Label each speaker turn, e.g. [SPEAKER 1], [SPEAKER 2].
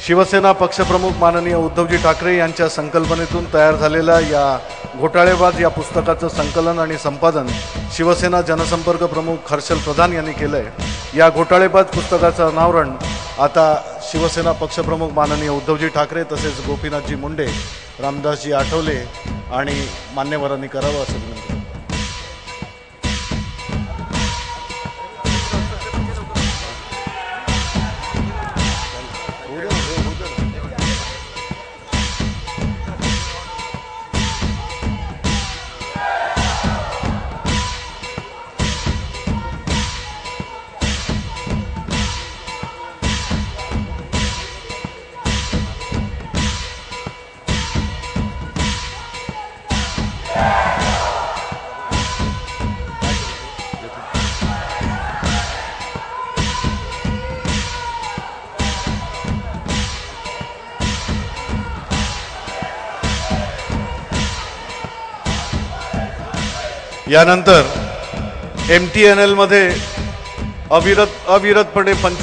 [SPEAKER 1] शिवसेना पक्षप्रमुख माननीय उद्धवजी ठाकरे यांच्या संकल्पनेतून तयार झालेल्या या घोटाळेबाज या पुस्तकाचं संकलन आणि संपादन शिवसेना जनसंपर्क प्रमुख हर्षल प्रधान यांनी केलंय। या घोटाळेबाज पुस्तकाचं अनावरण आता शिवसेना पक्षप्रमुख माननीय उद्धवजी ठाकरे तसेच गोपीनाथजी मुंडे, रामदासजी आठवले आणि मान्यवरांनी करावं असं विनंती। यानंतर MTNL मध्ये अविरतपणे 25